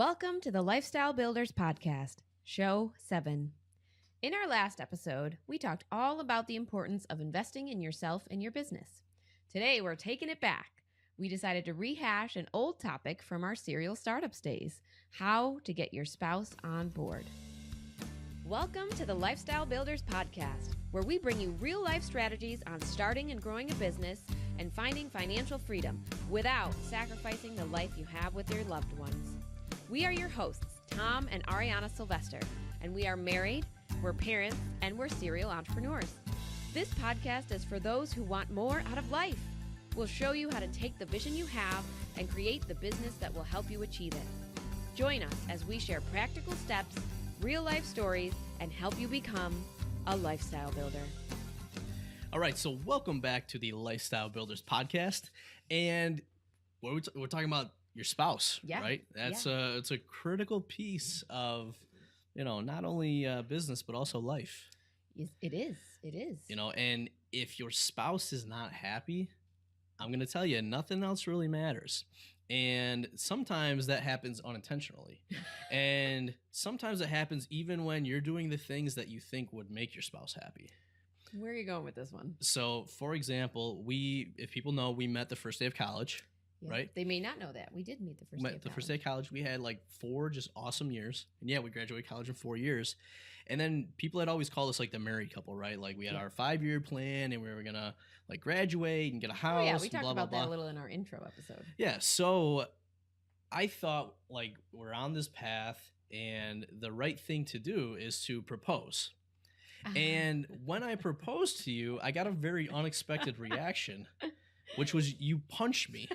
Welcome to the Lifestyle Builders Podcast, Show 7. In our last episode, we talked all about the importance of investing in yourself and your business. Today, we're taking it back. We decided to rehash an old topic from our serial startups days, how to get your spouse on board. Welcome to the Lifestyle Builders Podcast, where we bring you real-life strategies on starting and growing a business and finding financial freedom without sacrificing the life you have with your loved ones. We are your hosts, Tom and Ariana Sylvester, and we are married, we're parents, and we're serial entrepreneurs. This podcast is for those who want more out of life. We'll show you how to take the vision you have and create the business that will help you achieve it. Join us as we share practical steps, real-life stories, and help you become a lifestyle builder. All right, so welcome back to the Lifestyle Builders Podcast, and we're talking about your spouse, right? It's a critical piece of, not only business but also life. Yes, it is. And if your spouse is not happy, I'm going to tell you, nothing else really matters. And sometimes that happens unintentionally. And sometimes it happens even when you're doing the things that you think would make your spouse happy. Where are you going with this one? So, for example, if people know, we met the first day of college. Yeah, right? They may not know that. We did meet the first day of college. First day of college. We had like 4 just awesome years. And yeah, we graduated college in 4 years. And then people had always called us like the married couple, right? Like we had our 5-year plan and we were going to like graduate and get a house. Oh, yeah, we talked blah, about blah, that blah. a little in our intro episode. Yeah, so I thought like we're on this path and the right thing to do is to propose. And when I proposed to you, I got a very unexpected reaction, which was you punched me.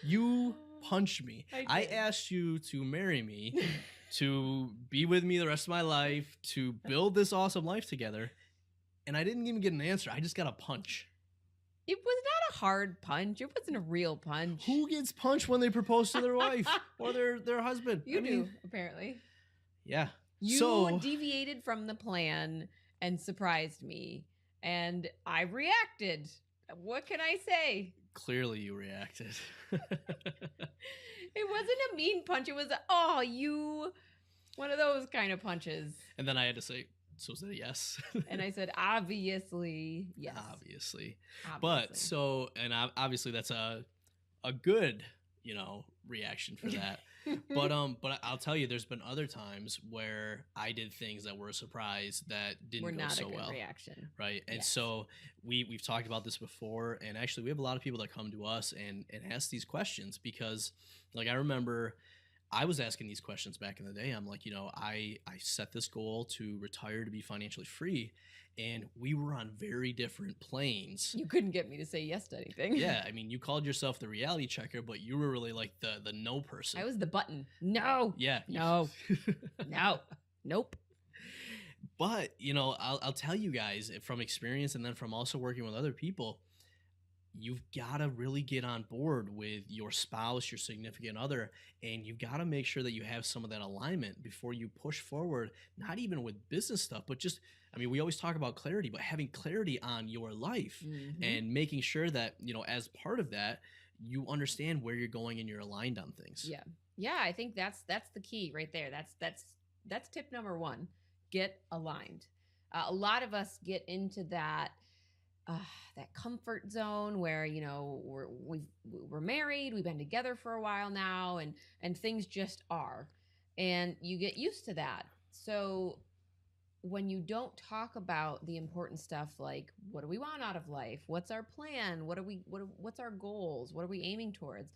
You punched me. I asked you to marry me, to be with me the rest of my life, to build this awesome life together. And I didn't even get an answer. I just got a punch. It was not a hard punch. It wasn't a real punch. Who gets punched when they propose to their wife or their husband? You do, apparently. Yeah. You deviated from the plan and surprised me. And I reacted. What can I say? Clearly you reacted. It wasn't a mean punch. It was, one of those kind of punches. And then I had to say, so is that a yes? And I said, obviously, yes. Obviously. But and obviously that's a good, reaction for that. But I'll tell you, there's been other times where I did things that were a surprise that didn't go so well. Not a good reaction. Right. And so we've talked about this before, and actually we have a lot of people that come to us and ask these questions because like I remember I was asking these questions back in the day. I'm like, I set this goal to retire to be financially free, and we were on very different planes. You couldn't get me to say yes to anything. Yeah, I mean, you called yourself the reality checker, but you were really like the no person. I was the button. No. Yeah. No. No. Nope. But, I'll tell you guys from experience and then from also working with other people, you've got to really get on board with your spouse, your significant other, and you've got to make sure that you have some of that alignment before you push forward, not even with business stuff, but just, we always talk about clarity, but having clarity on your life and making sure that, as part of that, you understand where you're going and you're aligned on things. Yeah. Yeah, I think that's the key right there. That's tip number 1. Get aligned. A lot of us get into that comfort zone where we're married, we've been together for a while now, and things just are, and you get used to that. So when you don't talk about the important stuff like what do we want out of life, what's our plan, what's our goals, what are we aiming towards,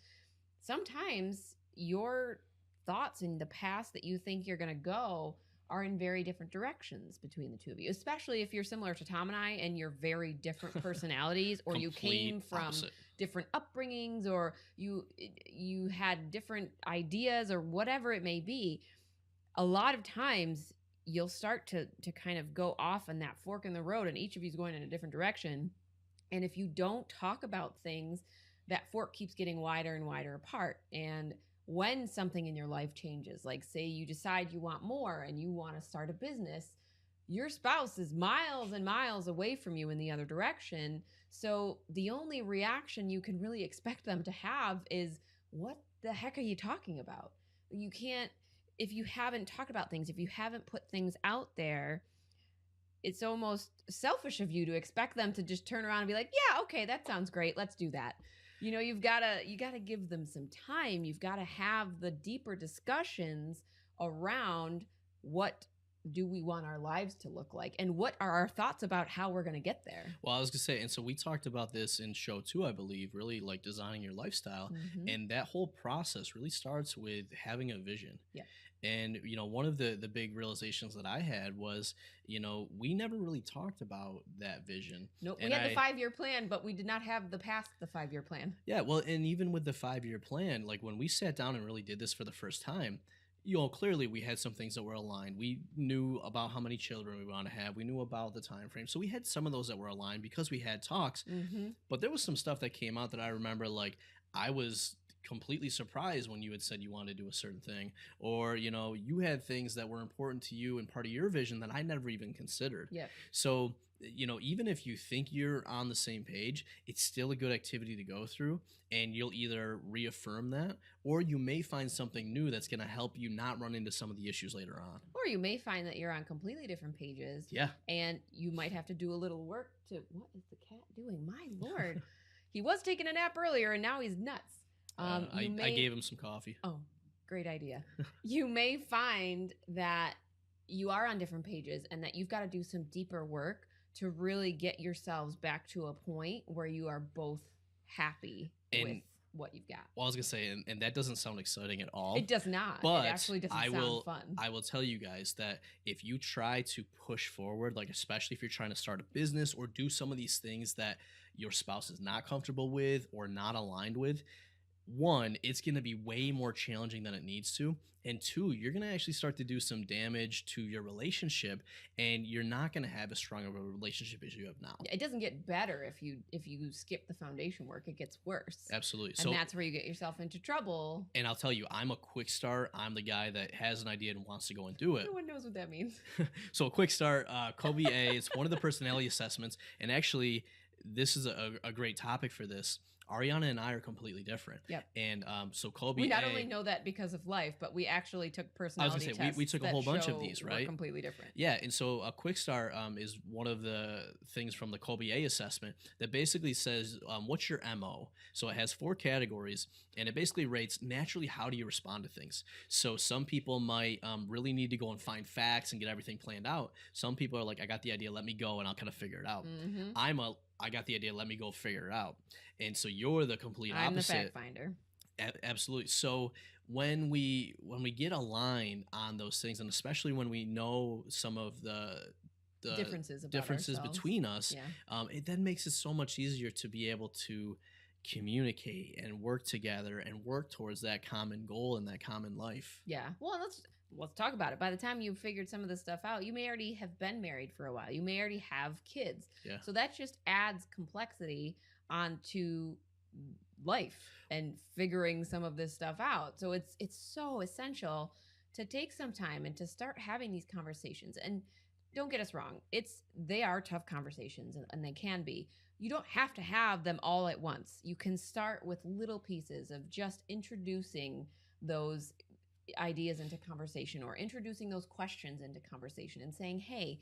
sometimes your thoughts in the past that you think you're going to go are in very different directions between the two of you, especially if you're similar to Tom and I and you're very different personalities, or you came from different upbringings, or you had different ideas, or whatever it may be. A lot of times you'll start to kind of go off on that fork in the road, and each of you is going in a different direction. And if you don't talk about things, that fork keeps getting wider and wider apart. And when something in your life changes, like say you decide you want more and you want to start a business, your spouse is miles and miles away from you in the other direction. So the only reaction you can really expect them to have is, what the heck are you talking about? You can't, if you haven't talked about things, if you haven't put things out there, it's almost selfish of you to expect them to just turn around and be like, yeah, okay, that sounds great. Let's do that. You gotta give them some time. You've got to have the deeper discussions around what do we want our lives to look like and what are our thoughts about how we're going to get there. Well, I was gonna say, and so we talked about this in show two, I believe, really like designing your lifestyle. Mhm. And that whole process really starts with having a vision. Yeah. And one of the big realizations that I had was, we never really talked about that vision. Nope. And We had the I 5-year plan, but we did not have the past the 5-year plan. Yeah, well, and even with the 5-year plan, like when we sat down and really did this for the first time, clearly we had some things that were aligned. We knew about how many children we want to have. We knew about the time frame. So we had some of those that were aligned because we had talks. Mm-hmm. But there was some stuff that came out that I remember, like, I was completely surprised when you had said you wanted to do a certain thing, or you had things that were important to you and part of your vision that I never even considered. Yep. So even if you think you're on the same page, it's still a good activity to go through, and you'll either reaffirm that or you may find something new that's going to help you not run into some of the issues later on. Or you may find that you're on completely different pages. Yeah. And you might have to do a little work to, what is the cat doing? My Lord. He was taking a nap earlier and now he's nuts. I gave him some coffee. Oh, great idea. You may find that you are on different pages and that you've got to do some deeper work to really get yourselves back to a point where you are both happy with what you've got. Well, I was going to say, and that doesn't sound exciting at all. It does not. But it actually doesn't sound fun. I will tell you guys that if you try to push forward, like especially if you're trying to start a business or do some of these things that your spouse is not comfortable with or not aligned with, one, it's going to be way more challenging than it needs to. And two, you're going to actually start to do some damage to your relationship, and you're not going to have as strong of a relationship as you have now. It doesn't get better if you skip the foundation work. It gets worse. Absolutely. And that's where you get yourself into trouble. And I'll tell you, I'm a quick start. I'm the guy that has an idea and wants to go and do it. No one knows what that means. So a quick start, Kobe A, it's one of the personality assessments. And actually, this is a great topic for this. Ariana and I are completely different. Yep. And so Kobe, we not only know that because of life, but we actually took personality tests. We took a whole bunch of these, right? Completely different. Yeah, and so a quick start is one of the things from the Kobe A assessment that basically says, what's your MO? So it has 4 categories, and it basically rates naturally how do you respond to things. So some people might really need to go and find facts and get everything planned out. Some people are like, I got the idea, let me go, and I'll kind of figure it out. Mm-hmm. I got the idea, let me go figure it out. And so you're the complete opposite. I'm the fact finder. Absolutely. So when we get aligned on those things, and especially when we know some of the differences between us, it then makes it so much easier to be able to communicate and work together and work towards that common goal and that common life. Yeah. Well, let's talk about it. By the time you've figured some of this stuff out, you may already have been married for a while. You may already have kids. Yeah. So that just adds complexity onto life and figuring some of this stuff out. So it's so essential to take some time and to start having these conversations. And don't get us wrong, they are tough conversations and they can be. You don't have to have them all at once. You can start with little pieces of just introducing those ideas into conversation or introducing those questions into conversation and saying, hey,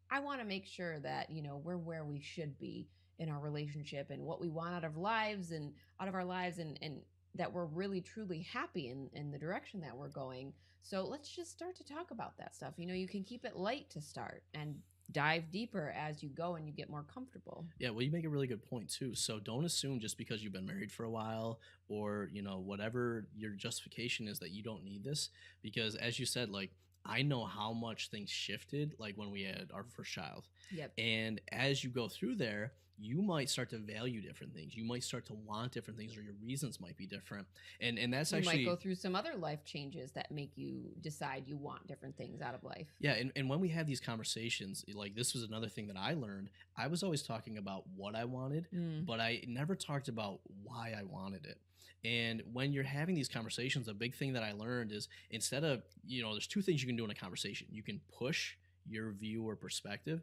I want to make sure that, we're where we should be in our relationship and what we want out of our lives and that we're really truly happy in the direction that we're going. So let's just start to talk about that stuff. You can keep it light to start and dive deeper as you go and you get more comfortable. Yeah, well, you make a really good point too. So don't assume just because you've been married for a while or, whatever your justification is that you don't need this. Because as you said, like, I know how much things shifted like when we had our first child. Yep. And as you go through there, you might start to value different things. You might start to want different things, or your reasons might be different. And that's you might go through some other life changes that make you decide you want different things out of life. Yeah. And when we have these conversations, like this was another thing that I learned. I was always talking about what I wanted, but I never talked about why I wanted it. And when you're having these conversations, a big thing that I learned is instead of, there's 2 things you can do in a conversation. You can push your view or perspective,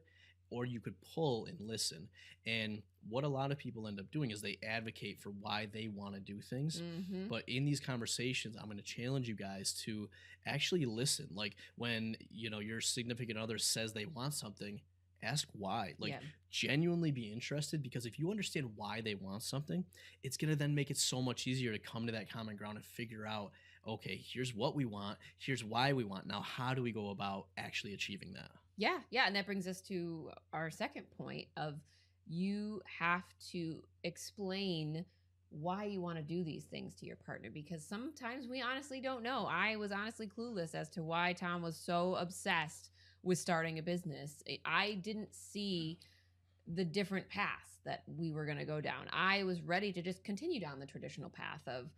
or you could pull and listen. And what a lot of people end up doing is they advocate for why they want to do things. Mm-hmm. But in these conversations, I'm going to challenge you guys to actually listen. Like when, your significant other says they want something, ask why. Like Yeah. genuinely be interested, because if you understand why they want something, it's going to then make it so much easier to come to that common ground and figure out, okay, here's what we want, here's why we want. Now, how do we go about actually achieving that? Yeah, yeah, and that brings us to our second point of you have to explain why you want to do these things to your partner, because sometimes we honestly don't know. I was honestly clueless as to why Tom was so obsessed with starting a business. I didn't see the different paths that we were going to go down. I was ready to just continue down the traditional path of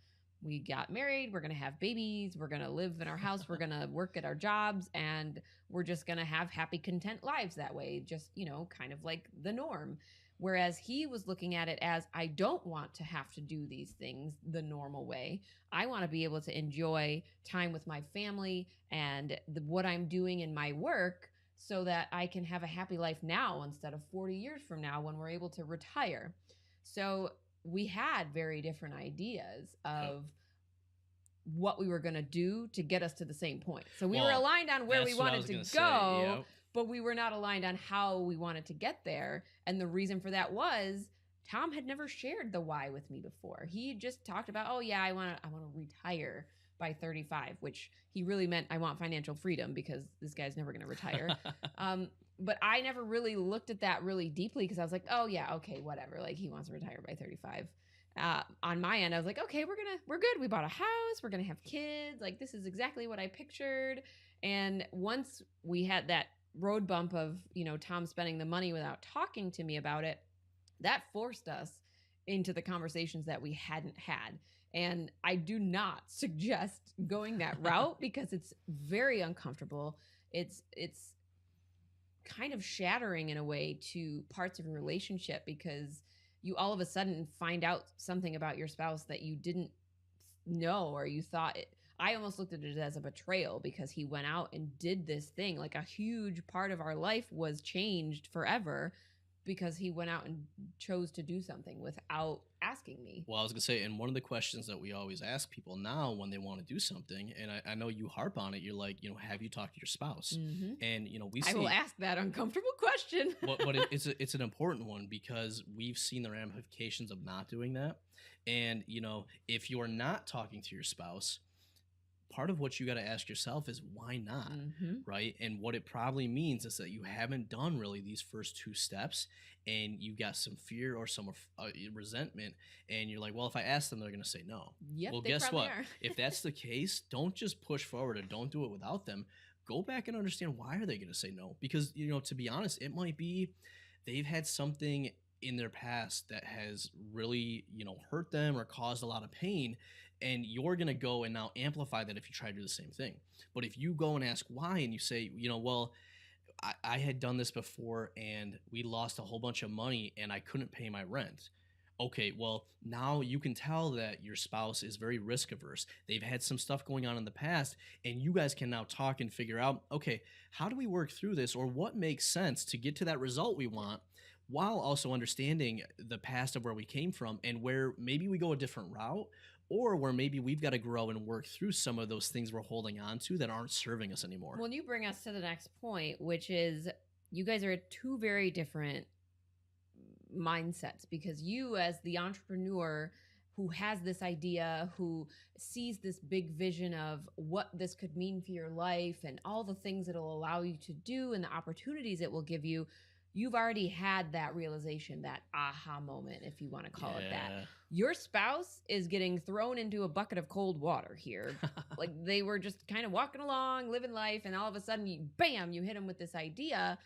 we got married, we're going to have babies, we're going to live in our house, we're going to work at our jobs, and we're just going to have happy, content lives that way, just, kind of like the norm. Whereas he was looking at it as, I don't want to have to do these things the normal way. I want to be able to enjoy time with my family and what I'm doing in my work so that I can have a happy life now instead of 40 years from now when we're able to retire. So we had very different ideas of what we were going to do to get us to the same point. So we were aligned on where we wanted to go, but we were not aligned on how we wanted to get there. And the reason for that was Tom had never shared the why with me before. He just talked about, oh yeah, I want to retire by 35, which he really meant I want financial freedom, because this guy's never going to retire. But I never really looked at that really deeply, because I was like, oh yeah, okay, whatever. Like he wants to retire by 35. On my end, I was like, okay, we're good. We bought a house. We're going to have kids. Like this is exactly what I pictured. And once we had that road bump of, Tom spending the money without talking to me about it, that forced us into the conversations that we hadn't had. And I do not suggest going that route because it's very uncomfortable. It's kind of shattering in a way to parts of your relationship, because you all of a sudden find out something about your spouse that you didn't know, or you thought it. I almost looked at it as a betrayal, because he went out and did this thing. Like a huge part of our life was changed forever because he went out and chose to do something without asking me. Well, I was going to say, and one of the questions that we always ask people now when they want to do something, and I know you harp on it, you're like, have you talked to your spouse? Mm-hmm. And, we I will ask that uncomfortable question. but it's an important one, because we've seen the ramifications of not doing that. And, if you're not talking to your spouse, part of what you got to ask yourself is why not, right? And what it probably means is that you haven't done really these first two steps, and you got some fear or some resentment, and you're like, well, if I ask them, they're going to say no. Yep, well, guess what? If that's the case, don't just push forward and don't do it without them. Go back and understand, why are they going to say no? Because, to be honest, it might be they've had something in their past that has really, hurt them or caused a lot of pain. And you're going to go and now amplify that if you try to do the same thing. But if you go and ask why, and you say, well, I had done this before and we lost a whole bunch of money and I couldn't pay my rent. Okay, well, now you can tell that your spouse is very risk averse. They've had some stuff going on in the past, and you guys can now talk and figure out, okay, how do we work through this, or what makes sense to get to that result we want, while also understanding the past of where we came from and where maybe we go a different route, or where maybe we've got to grow and work through some of those things we're holding on to that aren't serving us anymore. Well, you bring us to the next point, which is you guys are two very different mindsets, because you, as the entrepreneur who has this idea, who sees this big vision of what this could mean for your life and all the things it'll allow you to do and the opportunities it will give you, you've already had that realization, that aha moment, if you want to call it that. Your spouse is getting thrown into a bucket of cold water here. Like they were just kind of walking along, living life, and all of a sudden, you hit them with this idea.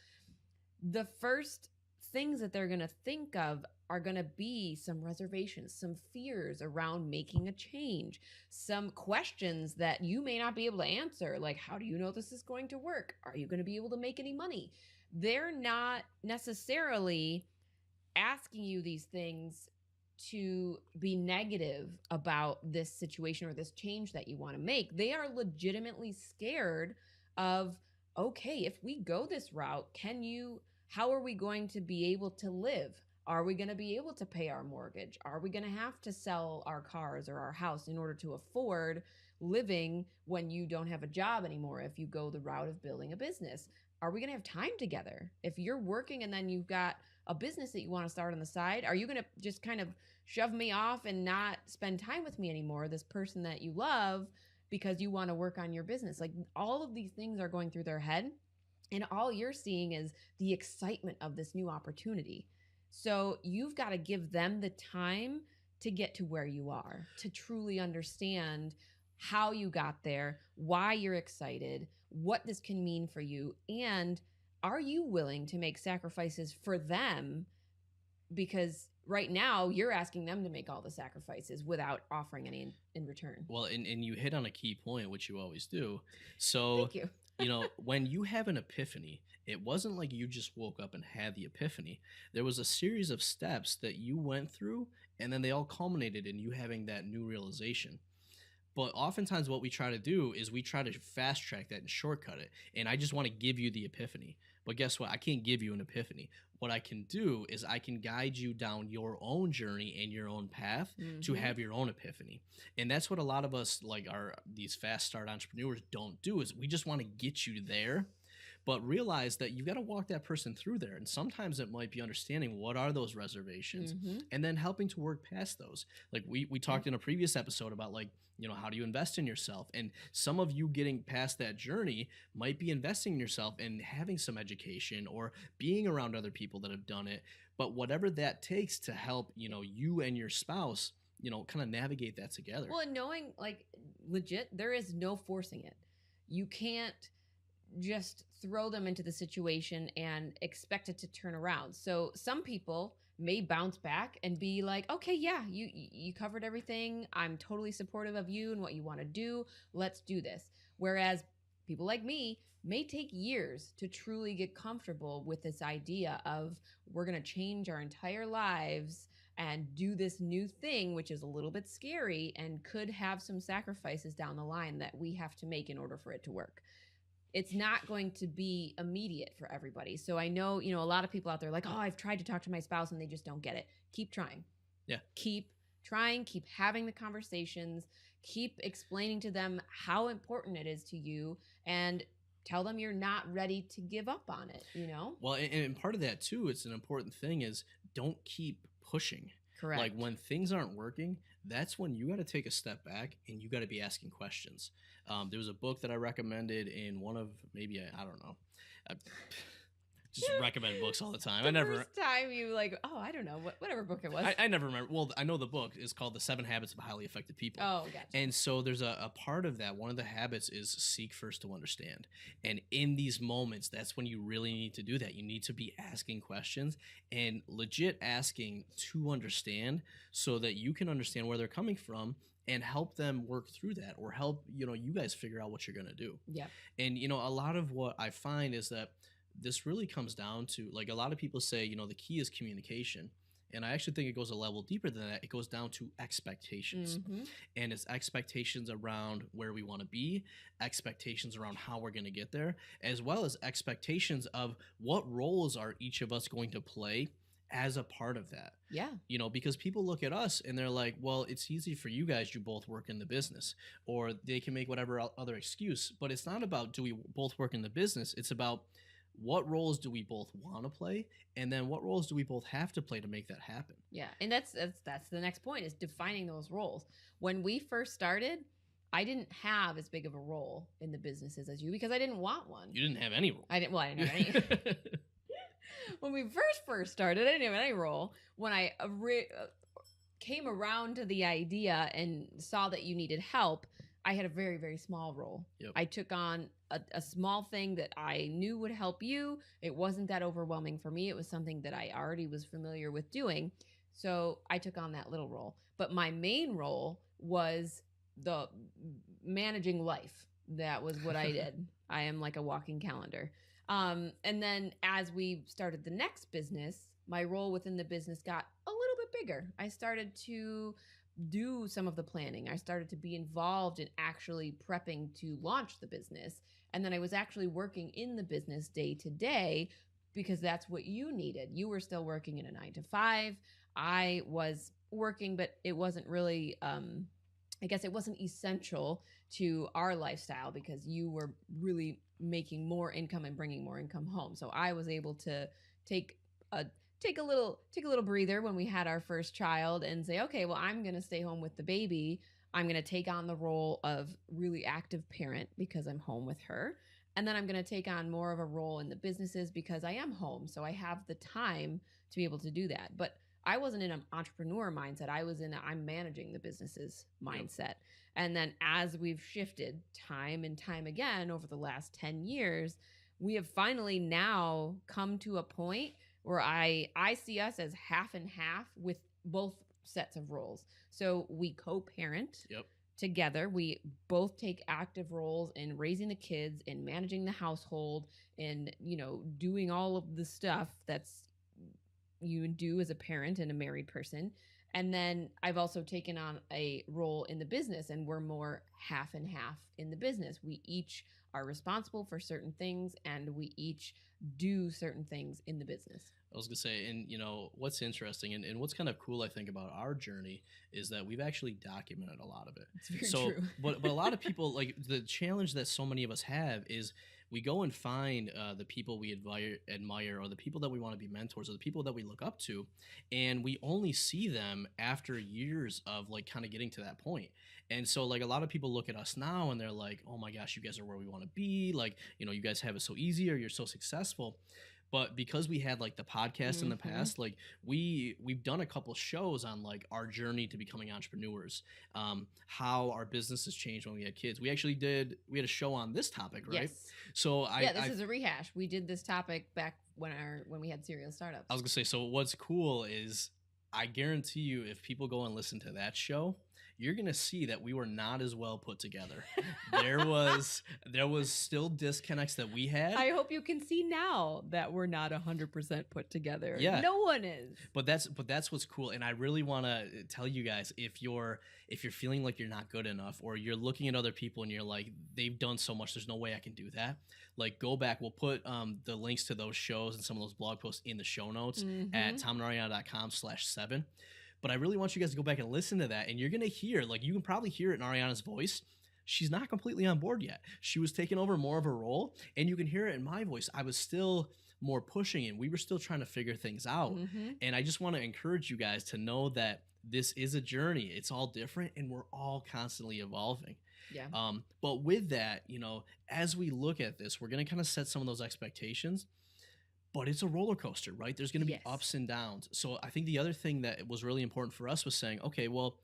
The first things that they're going to think of are going to be some reservations, some fears around making a change, some questions that you may not be able to answer. Like, how do you know this is going to work? Are you going to be able to make any money? They're not necessarily asking you these things to be negative about this situation or this change that you want to make. They are legitimately scared of, okay, if we go this route, How are we going to be able to live? Are we going to be able to pay our mortgage? Are we going to have to sell our cars or our house in order to afford living when you don't have a job anymore if you go the route of building a business? Are we going to have time together? If you're working and then you've got a business that you want to start on the side, are you going to just kind of shove me off and not spend time with me anymore, this person that you love, because you want to work on your business? Like, all of these things are going through their head, and all you're seeing is the excitement of this new opportunity. So you've got to give them the time to get to where you are, to truly understand how you got there, why you're excited, what this can mean for you, and are you willing to make sacrifices for them? Because right now you're asking them to make all the sacrifices without offering any in return. Well, and you hit on a key point, which you always do. So, Thank you. when you have an epiphany, it wasn't like you just woke up and had the epiphany. There was a series of steps that you went through, and then they all culminated in you having that new realization. But oftentimes, what we try to do is we try to fast track that and shortcut it. And I just want to give you the epiphany. But guess what? I can't give you an epiphany. What I can do is I can guide you down your own journey and your own path to have your own epiphany. And that's what a lot of us, like these fast start entrepreneurs, don't do, is we just want to get you there. But realize that you got to walk that person through there. And sometimes it might be understanding what are those reservations and then helping to work past those. Like we talked in a previous episode about, like, how do you invest in yourself? And some of you getting past that journey might be investing in yourself and having some education or being around other people that have done it. But whatever that takes to help, you and your spouse, kind of navigate that together. Well, and knowing, like, legit, there is no forcing it. You can't just throw them into the situation and expect it to turn around. So some people may bounce back and be like, okay, yeah, you covered everything. I'm totally supportive of you and what you want to do. Let's do this. Whereas people like me may take years to truly get comfortable with this idea of, we're going to change our entire lives and do this new thing, which is a little bit scary and could have some sacrifices down the line that we have to make in order for it to work. It's not going to be immediate for everybody. So I know, a lot of people out there are like, oh, I've tried to talk to my spouse and they just don't get it. Keep trying. Yeah. Keep trying, keep having the conversations, keep explaining to them how important it is to you, and tell them you're not ready to give up on it, Well, and part of that too, it's an important thing, is don't keep pushing. Correct. Like, when things aren't working, that's when you got to take a step back and you got to be asking questions. There was a book that I recommended in one of, maybe, I don't know. I just recommend books all the time. First time you I don't know, whatever book it was. I never remember. Well, I know the book is called The 7 Habits of Highly Effective People. Oh, gotcha. And so there's a part of that. One of the habits is seek first to understand. And in these moments, that's when you really need to do that. You need to be asking questions and legit asking to understand, so that you can understand where they're coming from and help them work through that, or help, you guys figure out what you're going to do. Yeah. And, a lot of what I find is that this really comes down to, like, a lot of people say, the key is communication. And I actually think it goes a level deeper than that. It goes down to expectations. And it's expectations around where we want to be, expectations around how we're going to get there, as well as expectations of what roles are each of us going to play as a part of that. Yeah. Because people look at us and they're like, well, it's easy for you guys. You both work in the business, or they can make whatever other excuse. But it's not about, do we both work in the business? It's about, what roles do we both want to play, and then what roles do we both have to play to make that happen? Yeah, and that's the next point, is defining those roles. When we first started, I didn't have as big of a role in the businesses as you, because I didn't want one. You didn't have any role. I didn't have any. When we first started, I didn't have any role. When I came around to the idea and saw that you needed help, I had a very, very small role. Yep. I took on a small thing that I knew would help you. It wasn't that overwhelming for me. It was something that I already was familiar with doing. So I took on that little role. But my main role was the managing life. That was what I did. I am like a walking calendar. And then as we started the next business, my role within the business got a little bit bigger. I started to do some of the planning. I started to be involved in actually prepping to launch the business. And then I was actually working in the business day to day, because that's what you needed. You were still working in a 9 to 5. I was working, but it wasn't really, I guess it wasn't essential to our lifestyle because you were really making more income and bringing more income home. So I was able to take a take a little breather when we had our first child and say, okay, well, I'm going to stay home with the baby. I'm going to take on the role of really active parent because I'm home with her. And then I'm going to take on more of a role in the businesses because I am home. So I have the time to be able to do that. But I wasn't in an entrepreneur mindset. I was in I'm managing the businesses mindset. Yep. And then as we've shifted time and time again over the last 10 years, we have finally now come to a point where I see us as half and half with both sets of roles. So we co-parent. Yep. Together. We both take active roles in raising the kids, in managing the household, and, doing all of the stuff that's you do as a parent and a married person. And then I've also taken on a role in the business, and we're more half and half in the business. We each are responsible for certain things, and we each do certain things in the business. I was going to say, and what's interesting and what's kind of cool, I think, about our journey is that we've actually documented a lot of it. It's very true. But a lot of people, like the challenge that so many of us have is we go and find the people we admire or the people that we want to be mentors or the people that we look up to, and we only see them after years of like kind of getting to that point. And so like a lot of people look at us now and they're like, oh my gosh, you guys are where we want to be. Like, you guys have it so easy or you're so successful. But because we had like the podcast in the past, like we've done a couple shows on like our journey to becoming entrepreneurs, how our business has changed when we had kids. We had a show on this topic, right? Yes. So this is a rehash. We did this topic back when we had serial startups. I was gonna say, so what's cool is I guarantee you if people go and listen to that show, you're going to see that we were not as well put together. There was still disconnects that we had. I hope you can see now that we're not 100% put together. Yeah. No one is. But that's what's cool. And I really want to tell you guys, if you're feeling like you're not good enough or you're looking at other people and you're like, they've done so much, there's no way I can do that. Like go back. We'll put the links to those shows and some of those blog posts in the show notes at tomandariana.com/7. But I really want you guys to go back and listen to that. And you're going to hear, like you can probably hear it in Ariana's voice. She's not completely on board yet. She was taking over more of a role. And you can hear it in my voice. I was still more pushing and we were still trying to figure things out. And I just want to encourage you guys to know that this is a journey. It's all different and we're all constantly evolving. Yeah. But with that, as we look at this, we're going to kind of set some of those expectations. But it's a roller coaster, right? There's going to be ups and downs. So I think the other thing that was really important for us was saying, okay, well,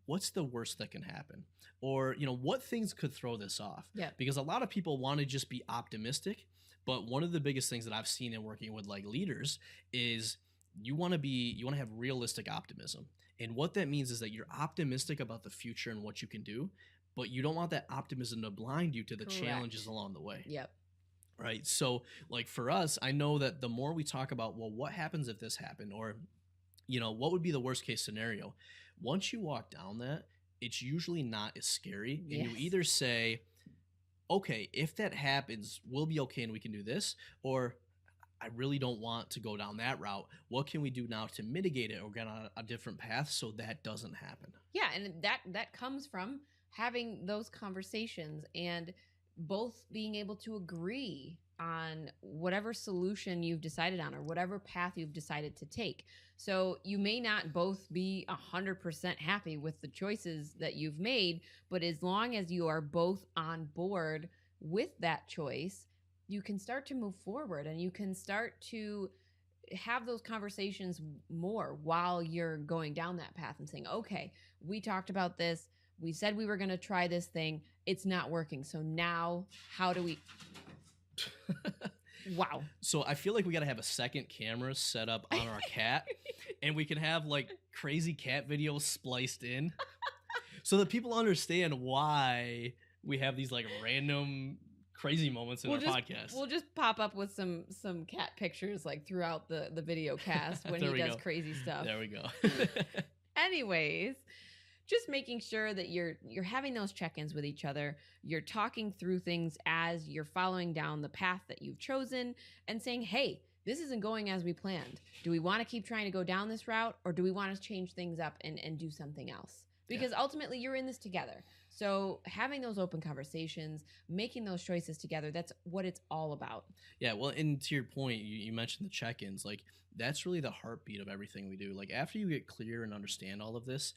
what's the worst that can happen? Or, what things could throw this off? Yeah. Because a lot of people want to just be optimistic. But one of the biggest things that I've seen in working with like leaders is you want to have realistic optimism. And what that means is that you're optimistic about the future and what you can do, but you don't want that optimism to blind you to the challenges along the way. Yep. Right. So like for us, I know that the more we talk about, well, what happens if this happened or, what would be the worst case scenario? Once you walk down that, it's usually not as scary. And you either say, okay, if that happens, we'll be okay and we can do this. Or I really don't want to go down that route. What can we do now to mitigate it or get on a different path so that doesn't happen? Yeah. And that comes from having those conversations and both being able to agree on whatever solution you've decided on or whatever path you've decided to take. So you may not both be 100% happy with the choices that you've made, but as long as you are both on board with that choice, you can start to move forward and you can start to have those conversations more while you're going down that path and saying, okay, we talked about this. We said we were going to try this thing. It's not working. So now how do we... Wow. So I feel like we got to have a second camera set up on our cat and we can have like crazy cat videos spliced in so that people understand why we have these like random crazy moments in our podcast. We'll just pop up with some cat pictures like throughout the video cast when he does crazy stuff. There we go. Anyways, just making sure that you're having those check-ins with each other. You're talking through things as you're following down the path that you've chosen and saying, hey, this isn't going as we planned. Do we want to keep trying to go down this route, or do we want to change things up and do something else? Because ultimately you're in this together. So having those open conversations, making those choices together, that's what it's all about. Yeah, well, and to your point, you mentioned the check-ins. Like that's really the heartbeat of everything we do. Like after you get clear and understand all of this,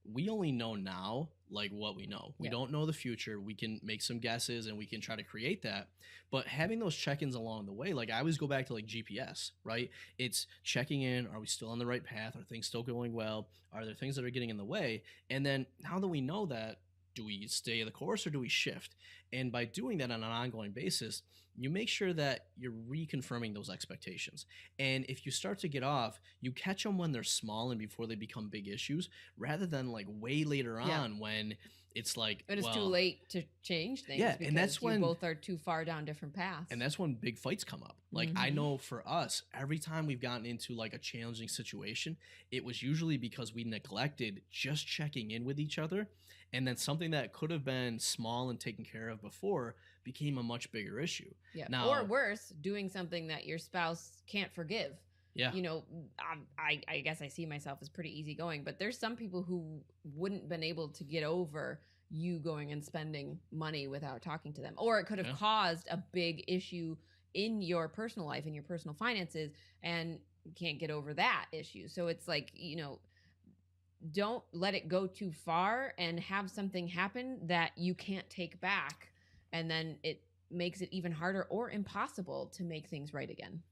we only know now like what we know. We Yeah. don't know the future. We can make some guesses and we can try to create that. But having those check-ins along the way, like I always go back to like GPS, right? It's checking in, are we still on the right path? Are things still going well? Are there things that are getting in the way? And then now that we know that, do we stay the course or do we shift? And by doing that on an ongoing basis, you make sure that you're reconfirming those expectations. And if you start to get off, you catch them when they're small and before they become big issues, rather than like way later Yeah. on when it's like, But it's too well, late to change things. Yeah, and because that's you when- both are too far down different paths. and that's when big fights come up. Like I Mhm. know for us, every time we've gotten into like a challenging situation, it was usually because we neglected just checking in with each other. And then something that could have been small and taken care of before became a much bigger issue. Yeah. Now- Or worse, doing something that your spouse can't forgive. Yeah. You know, I guess I see myself as pretty easygoing, but there's some people who wouldn't been able to get over you going and spending money without talking to them. Or it could have Yeah. caused a big issue in your personal life, in your personal finances, and you can't get over that issue. So it's like, you know, don't let it go too far and have something happen that you can't take back. And then it makes it even harder or impossible to make things right again.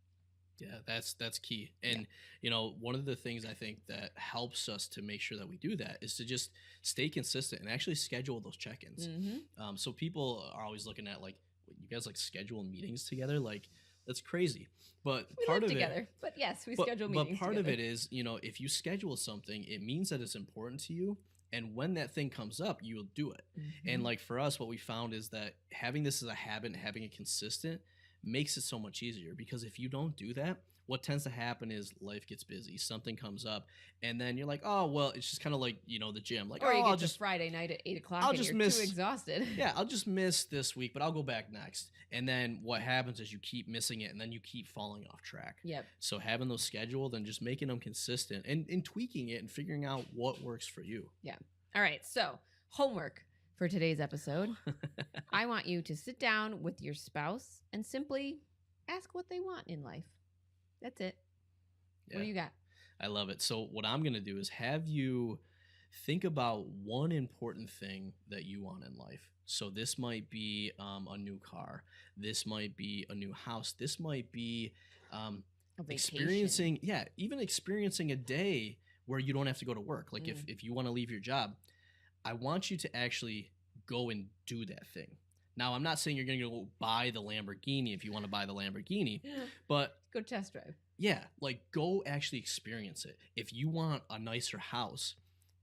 Yeah, that's key. And you know, one of the things I think that helps us to make sure that we do that is to just stay consistent and actually schedule those check-ins. Mm-hmm. So people are always looking at like, you guys like schedule meetings together, like that's crazy. But We part live of together, it, but yes, we but, schedule but meetings part together. of it is, you know, if you schedule something, it means that it's important to you. And when that thing comes up, you will do it. And Mhm. like for us, what we found is that having this as a habit and having it consistent makes it so much easier, because if you don't do that, what tends to happen is life gets busy, something comes up, and then you're like, oh well, it's just kind of like, you know, the gym, like, Or oh, you I'll get to just Friday night at 8:00 I'll and just you're miss- too exhausted. yeah, I'll just miss this week, but I'll go back next. And then what happens is you keep missing it, and then you keep falling off track. Yep. So having those scheduled and just making them consistent and tweaking it and figuring out what works for you. All right. So, homework for today's episode. I want you to sit down with your spouse and simply ask what they want in life. That's it. What do Yeah. you got? I love it. So what I'm going to do is have you think about one important thing that you want in life. So this might be a new car. This might be a new house. This might be A vacation. experiencing, yeah, even experiencing a day where you don't have to go to work. Like if you want to leave your job, I want you to actually go and do that thing. Now, I'm not saying you're going to go buy the Lamborghini if you want to buy the Lamborghini, but Go test drive. yeah, like go actually experience it. If you want a nicer house,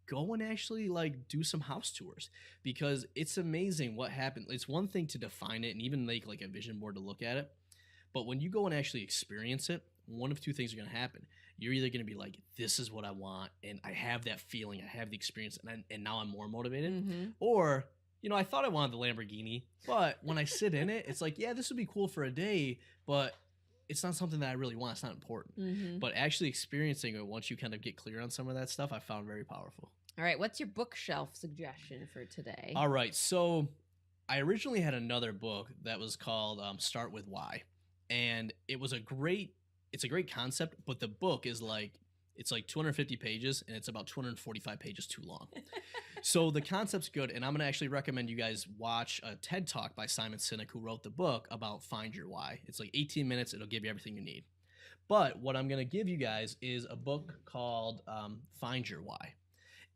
go and actually like do some house tours, because it's amazing what happened. It's one thing to define it and even make like a vision board to look at it, but when you go and actually experience it, one of two things are going to happen. You're either going to be like, this is what I want, and I have that feeling, I have the experience, and now I'm more motivated. Mm-hmm. Or, you know, I thought I wanted the Lamborghini, but when I sit in it, it's like, yeah, this would be cool for a day, but it's not something that I really want. It's not important. Mm-hmm. But actually experiencing it, once you kind of get clear on some of that stuff, I found very powerful. All right. What's your bookshelf suggestion for today? All right. So I originally had another book that was called Start With Why. And it's a great concept, but the book is like, it's like 250 pages and it's about 245 pages too long. So the concept's good, and I'm going to actually recommend you guys watch a TED Talk by Simon Sinek, who wrote the book about Find Your Why. It's like 18 minutes. It'll give you everything you need. But what I'm going to give you guys is a book called Find Your Why.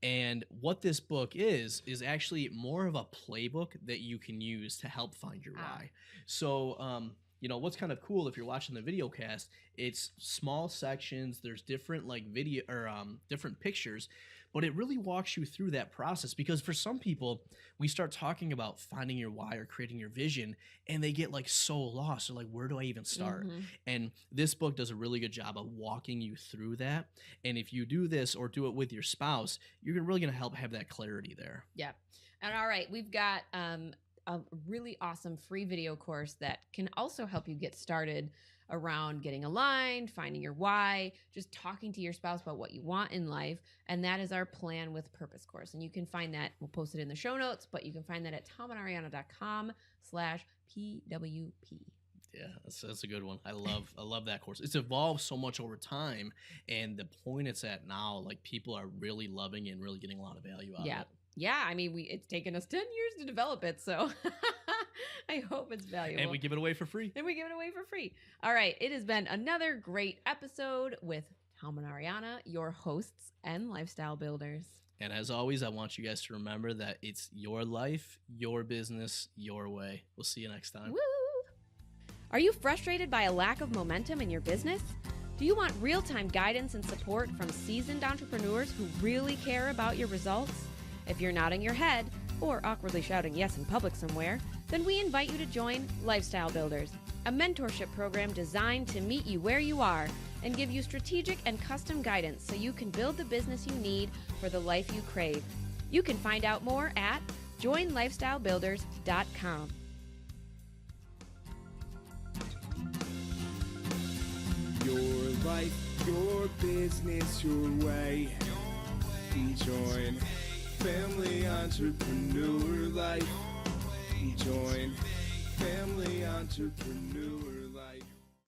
And what this book is actually more of a playbook that you can use to help find your why. So, you know, what's kind of cool, if you're watching the video cast, it's small sections. There's different like video or different pictures, but it really walks you through that process, because for some people, we start talking about finding your why or creating your vision, and they get like so lost. They're like, where do I even start? Mhm. And this book does a really good job of walking you through that. And if you do this or do it with your spouse, you're really going to help have that clarity there. Yeah. And all right, we've got a really awesome free video course that can also help you get started around getting aligned, finding your why, just talking to your spouse about what you want in life. And that is our Plan with Purpose course. And you can find that, we'll post it in the show notes, but you can find that at tomandariana.com/PWP. Yeah, that's a good one. I love that course. It's evolved so much over time, and the point it's at now, like people are really loving it and really getting a lot of value out Yeah. of it. Yeah. I mean, it's taken us 10 years to develop it. So I hope it's valuable. And we give it away for free. All right. It has been another great episode with Tom and Ariana, your hosts and lifestyle builders. And as always, I want you guys to remember that it's your life, your business, your way. We'll see you next time. Woo! Are you frustrated by a lack of momentum in your business? Do you want real-time guidance and support from seasoned entrepreneurs who really care about your results? If you're nodding your head or awkwardly shouting yes in public somewhere, then we invite you to join Lifestyle Builders, a mentorship program designed to meet you where you are and give you strategic and custom guidance so you can build the business you need for the life you crave. You can find out more at joinlifestylebuilders.com. Your life, your business, your way. Join Family Entrepreneur Life. Join Family Entrepreneur